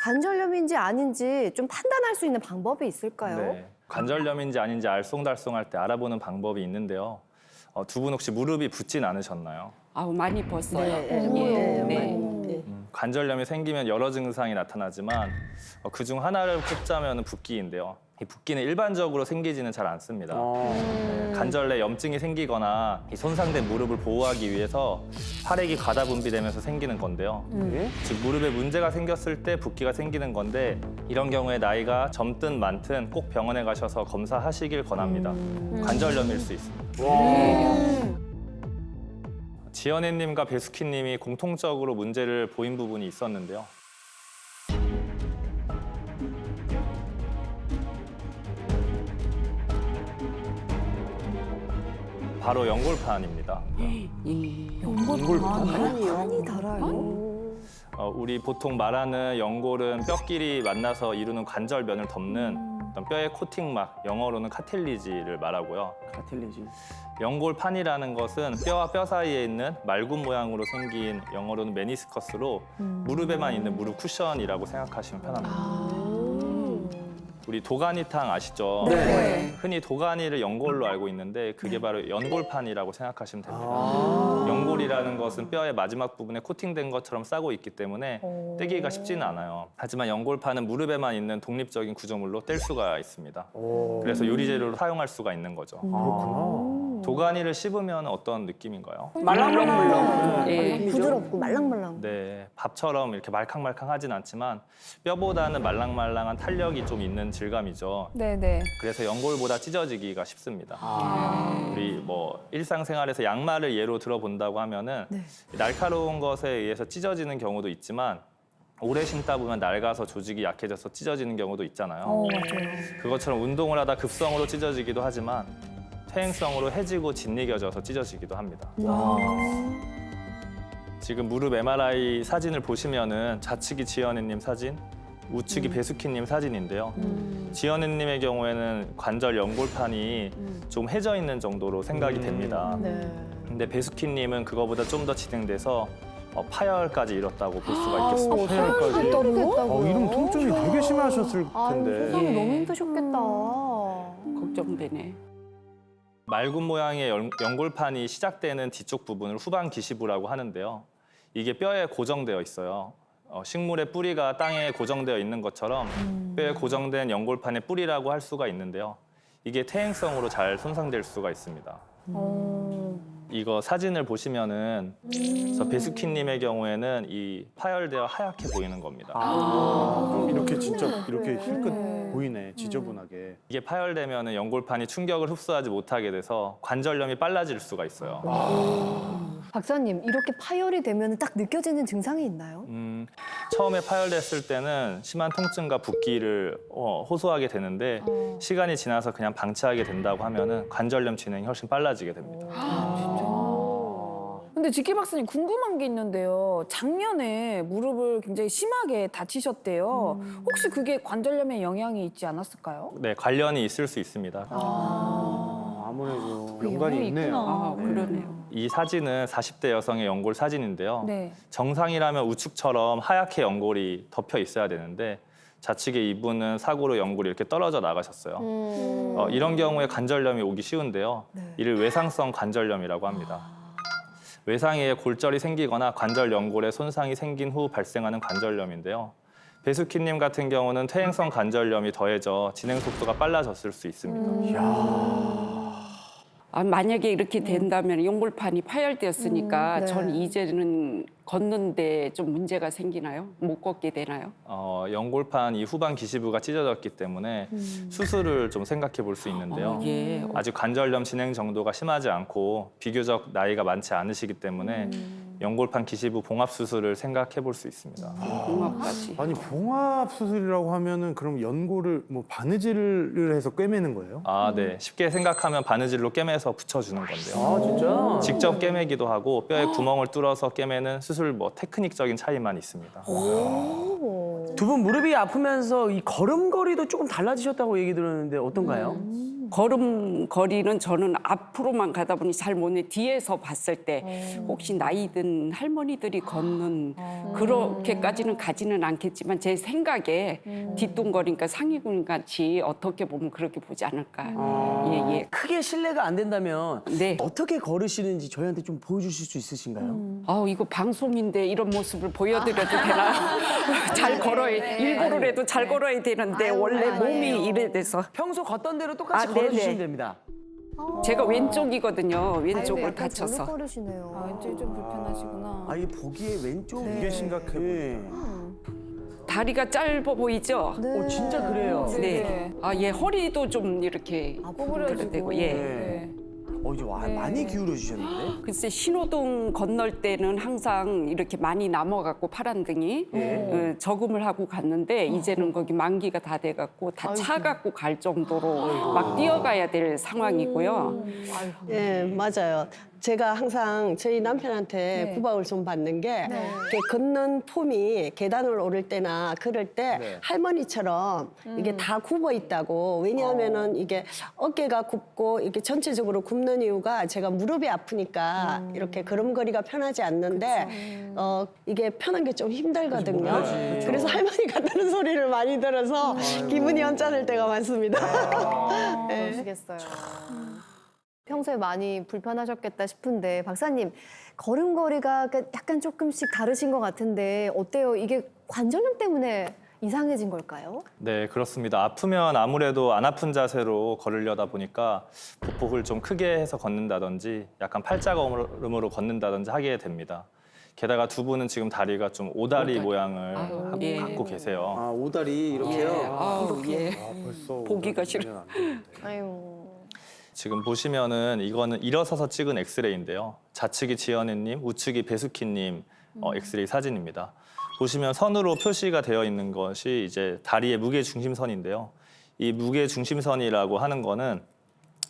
관절염인지 아닌지 좀 판단할 수 있는 방법이 있을까요? 네. 관절염인지 아닌지 알쏭달쏭할 때 알아보는 방법이 있는데요. 두 분 혹시 무릎이 붓진 않으셨나요? 아우 많이 벗어요. 네. 관절염이 생기면 여러 증상이 나타나지만 그중 하나를 꼽자면 붓기인데요. 이 붓기는 일반적으로 생기지는 잘 않습니다. 관절 내 염증이 생기거나 이 손상된 무릎을 보호하기 위해서 혈액이 과다 분비되면서 생기는 건데요. 즉 무릎에 문제가 생겼을 때 붓기가 생기는 건데 이런 경우에 나이가 젊든 많든 꼭 병원에 가셔서 검사하시길 권합니다. 관절염일 수 있습니다. 지연애님과 배수키님이 공통적으로 문제를 보인 부분이 있었는데요. 바로 연골판입니다. 많이 달아요. 우리 보통 말하는 연골은 뼈끼리 만나서 이루는 관절면을 덮는 어떤 뼈의 코팅막, 영어로는 카틸리지를 말하고요. 카틸리지. 연골판이라는 것은 뼈와 뼈 사이에 있는 말굽 모양으로 생긴 영어로는 메니스커스로 무릎에만 있는 무릎 쿠션이라고 생각하시면 편합니다. 우리 도가니탕 아시죠? 네. 흔히 도가니를 연골로 알고 있는데 그게 바로 연골판이라고 생각하시면 됩니다. 연골이라는 것은 뼈의 마지막 부분에 코팅된 것처럼 싸고 있기 때문에 떼기가 쉽지는 않아요. 하지만 연골판은 무릎에만 있는 독립적인 구조물로 뗄 수가 있습니다. 그래서 요리재료로 사용할 수가 있는 거죠. 그렇구나. 도가니를 씹으면 어떤 느낌인가요? 말랑말랑. 예. 부드럽고 말랑말랑. 네, 밥처럼 이렇게 말캉말캉하진 않지만 뼈보다는 말랑말랑한 탄력이 좀 있는 질감이죠. 네네. 그래서 연골보다 찢어지기가 쉽습니다. 우리 뭐 일상생활에서 양말을 예로 들어본다고 하면은 날카로운 것에 의해서 찢어지는 경우도 있지만 오래 신다 보면 낡아서 조직이 약해져서 찢어지는 경우도 있잖아요. 맞아요. 그것처럼 운동을 하다 급성으로 찢어지기도 하지만 퇴행성으로 해지고 짓이겨져서 찢어지기도 합니다. 지금 무릎 MRI 사진을 보시면은 좌측이 지연애님 사진, 우측이 배수키님 사진인데요. 지연애님의 경우에는 관절 연골판이 좀 해져 있는 정도로 생각이 됩니다. 네. 근데 배수키님은 그거보다 좀 더 진행돼서 파열까지 이뤘다고 볼 수가 있겠습니다. 파열까지. 됐다고요? 이러면 통증이 되게 심하셨을 텐데. 세상에 예. 너무 힘드셨겠다. 걱정되네. 말굽 모양의 연골판이 시작되는 뒤쪽 부분을 후방 기시부라고 하는데요. 이게 뼈에 고정되어 있어요. 식물의 뿌리가 땅에 고정되어 있는 것처럼 뼈에 고정된 연골판의 뿌리라고 할 수가 있는데요. 이게 퇴행성으로 잘 손상될 수가 있습니다. 이거 사진을 보시면은 그래서 배수키님의 경우에는 이 파열되어 하얗게 보이는 겁니다. 그럼 이렇게 진짜 이렇게 힐끗 보이네, 지저분하게. 이게 파열되면 연골판이 충격을 흡수하지 못하게 돼서 관절염이 빨라질 수가 있어요. 박사님, 이렇게 파열이 되면 딱 느껴지는 증상이 있나요? 처음에 파열됐을 때는 심한 통증과 붓기를 호소하게 되는데 시간이 지나서 그냥 방치하게 된다고 하면은 관절염 진행이 훨씬 빨라지게 됩니다. 근데 지키 박사님 궁금한 게 있는데요. 작년에 무릎을 굉장히 심하게 다치셨대요. 혹시 그게 관절염에 영향이 있지 않았을까요? 네, 관련이 있을 수 있습니다. 아무래도 연관이 있네요. 아, 그러네요. 이 사진은 40대 여성의 연골 사진인데요. 네. 정상이라면 우측처럼 하얗게 연골이 덮여 있어야 되는데 좌측에 이분은 사고로 연골이 이렇게 떨어져 나가셨어요. 이런 경우에 관절염이 오기 쉬운데요. 이를 외상성 관절염이라고 합니다. 외상에 골절이 생기거나 관절 연골에 손상이 생긴 후 발생하는 관절염인데요. 배수키님 같은 경우는 퇴행성 관절염이 더해져 진행 속도가 빨라졌을 수 있습니다. 만약에 이렇게 된다면 연골판이 파열되었으니까 네. 전 이제는 걷는데 좀 문제가 생기나요? 못 걷게 되나요? 연골판 이 후방 기시부가 찢어졌기 때문에 수술을 좀 생각해 볼 수 있는데요. 예. 아직 관절염 진행 정도가 심하지 않고 비교적 나이가 많지 않으시기 때문에 연골판 기시부 봉합 수술을 생각해 볼 수 있습니다. 봉합까지. 아니 봉합 수술이라고 하면은 그럼 연골을 뭐 바느질을 해서 꿰매는 거예요? 네. 쉽게 생각하면 바느질로 꿰매서 붙여주는 건데요. 아 진짜? 직접 꿰매기도 하고 뼈에 구멍을 뚫어서 꿰매는 수술 테크닉적인 차이만 있습니다. 두 분 무릎이 아프면서 이 걸음걸이도 조금 달라지셨다고 얘기 들었는데 어떤가요? 걸음걸이는 저는 앞으로만 가다 보니 잘 모르는데 뒤에서 봤을 때 혹시 나이 든 할머니들이 걷는 그렇게까지는 가지는 않겠지만 제 생각에 뒷동거리니까 상위군 같이 어떻게 보면 그렇게 보지 않을까. 예, 예. 크게 실례가 안 된다면 네. 어떻게 걸으시는지 저희한테 좀 보여주실 수 있으신가요? 이거 방송인데 이런 모습을 보여드려도 되나? 잘 걸어야, 일부러라도 잘 걸어야 되는데 아유, 원래 아니에요. 몸이 이래 돼서. 평소 걷던 대로 똑같이 아, 걸어주시면 네네. 됩니다. 제가 왼쪽이거든요. 아이고, 왼쪽을 약간 다쳐서. 절로 걸으시네요. 아, 왼쪽이 좀 불편하시구나. 아, 이 보기에 왼쪽 네. 이게 심각해 네. 다리가 짧아 보이죠? 네. 진짜 그래요. 네. 아, 예, 허리도 좀 이렇게 구부려지고. 되고, 예. 네. 이제 많이 기울여 주셨는데. 글쎄 신호등 건널 때는 항상 이렇게 많이 남아갖고 파란등이 저금을 하고 갔는데 이제는 거기 만기가 다 돼갖고 다 차갖고 갈 정도로 막 뛰어가야 될 상황이고요. 예, 맞아요. 제가 항상 저희 남편한테 네. 구박을 좀 받는 게 이렇게 걷는 폼이 계단을 오를 때나 그럴 때 할머니처럼 이게 다 굽어 있다고. 왜냐하면은 이게 어깨가 굽고 이렇게 전체적으로 굽는 이유가 제가 무릎이 아프니까 이렇게 걸음걸이가 편하지 않는데 이게 편한 게 좀 힘들거든요. 그래서 할머니 같다는 소리를 많이 들어서 기분이 언짢을 때가 많습니다. 네. 그러시겠어요. 평소에 많이 불편하셨겠다 싶은데 박사님 걸음걸이가 약간 조금씩 다르신 것 같은데 어때요? 이게 관절염 때문에 이상해진 걸까요? 네, 그렇습니다. 아프면 아무래도 안 아픈 자세로 걸으려다 보니까 보폭을 좀 크게 해서 걷는다든지 약간 팔자걸음으로 걷는다든지 하게 됩니다. 게다가 두 분은 지금 다리가 좀 오다리 모양을 예. 갖고 계세요. 아, 오다리 이렇게요? 예. 아우, 예. 벌써 보기가 싫어. 아유. 지금 보시면은 이거는 일어서서 찍은 엑스레이인데요. 좌측이 지연애님, 우측이 배수키님 엑스레이 사진입니다. 보시면 선으로 표시가 되어 있는 것이 이제 다리의 무게 중심선인데요. 이 무게 중심선이라고 하는 거는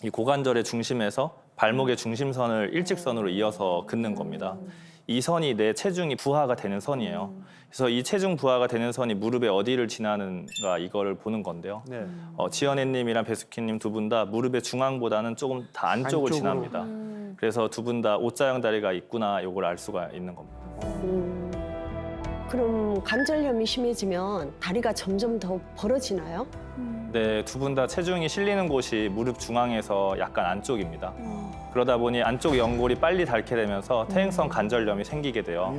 이 고관절의 중심에서 발목의 중심선을 일직선으로 이어서 긋는 겁니다. 이 선이 내 체중이 부하가 되는 선이에요. 그래서 이 체중 부하가 되는 선이 무릎의 어디를 지나는가 이거를 보는 건데요. 네. 지연애님이랑 배수키님 두 분 다 무릎의 중앙보다는 조금 다 안쪽을 안쪽으로. 지납니다. 그래서 두 분 다 O자형 다리가 있구나 이걸 알 수가 있는 겁니다. 그럼 관절염이 심해지면 다리가 점점 더 벌어지나요? 네, 두 분 다 체중이 실리는 곳이 무릎 중앙에서 약간 안쪽입니다. 그러다 보니 안쪽 연골이 빨리 닳게 되면서 퇴행성 관절염이 생기게 돼요.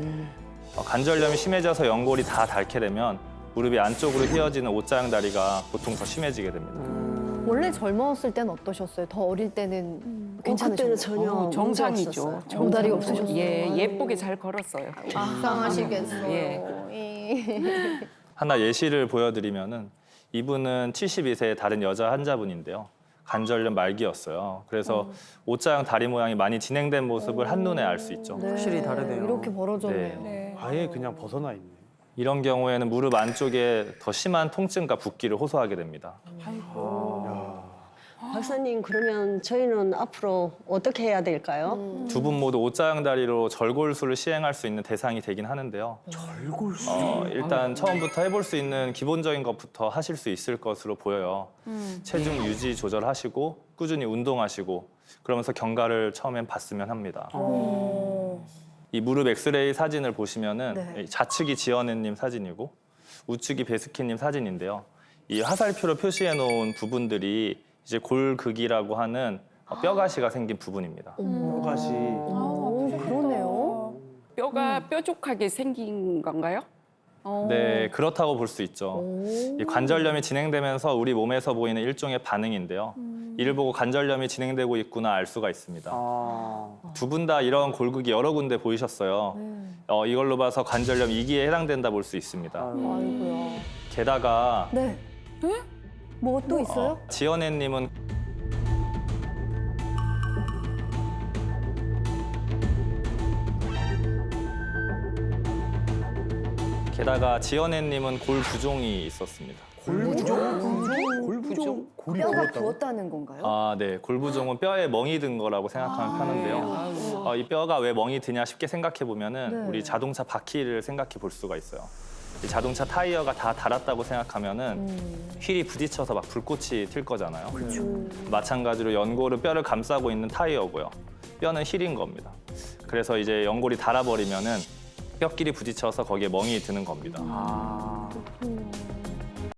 관절염이 심해져서 연골이 다 닳게 되면 무릎이 안쪽으로 휘어지는 O자형 다리가 보통 더 심해지게 됩니다. 원래 젊었을 때는 어떠셨어요? 더 어릴 때는 괜찮으셨나요? 그때는 전혀 정상이죠. 문제 없었어요. 오다리 없으셨어요? 예, 예쁘게 잘 걸었어요. 불쌍하시겠어요. 예. 하나 예시를 보여드리면은 이분은 72세의 다른 여자 환자분인데요. 관절염 말기였어요. 그래서 O자형 다리 모양이 많이 진행된 모습을 한눈에 알 수 있죠. 확실히 다르네요. 이렇게 벌어졌네요. 네. 아예 그냥 벗어나 있네. 이런 경우에는 무릎 안쪽에 더 심한 통증과 붓기를 호소하게 됩니다. 박사님, 그러면 저희는 앞으로 어떻게 해야 될까요? 두 분 모두 O자형 다리로 절골술을 시행할 수 있는 대상이 되긴 하는데요. 절골수. 일단 처음부터 해볼 수 있는 기본적인 것부터 하실 수 있을 것으로 보여요. 체중 유지 조절하시고 꾸준히 운동하시고 그러면서 경과를 처음엔 봤으면 합니다. 이 무릎 엑스레이 사진을 보시면은 네. 좌측이 지연애님 사진이고 우측이 배스키님 사진인데요. 이 화살표로 표시해 놓은 부분들이 이제 골극이라고 하는 뼈가시가 생긴 부분입니다. 뼈가시. 오, 그러네요. 뼈가 뾰족하게 생긴 건가요? 네, 그렇다고 볼 수 있죠. 이 관절염이 진행되면서 우리 몸에서 보이는 일종의 반응인데요. 이를 보고 관절염이 진행되고 있구나 알 수가 있습니다. 두 분 다 이런 골극이 여러 군데 보이셨어요. 이걸로 봐서 관절염 2기에 해당된다 볼 수 있습니다. 아이고야. 게다가 네. 뭐 또 있어요? 지연애님은 골 부종이 있었습니다. 골부종? 골이 뼈가 부었다고? 부었다는 건가요? 아, 네. 골 부종은 뼈에 멍이 든 거라고 생각하면 편한데요. 이 뼈가 왜 멍이 드냐 쉽게 생각해 보면은 네. 우리 자동차 바퀴를 생각해 볼 수가 있어요. 이 자동차 타이어가 다 닳았다고 생각하면은 휠이 부딪혀서 막 불꽃이 튈 거잖아요. 마찬가지로 연골은 뼈를 감싸고 있는 타이어고요. 뼈는 힐인 겁니다. 그래서 이제 연골이 닳아버리면은 뼈끼리 부딪혀서 거기에 멍이 드는 겁니다. 아.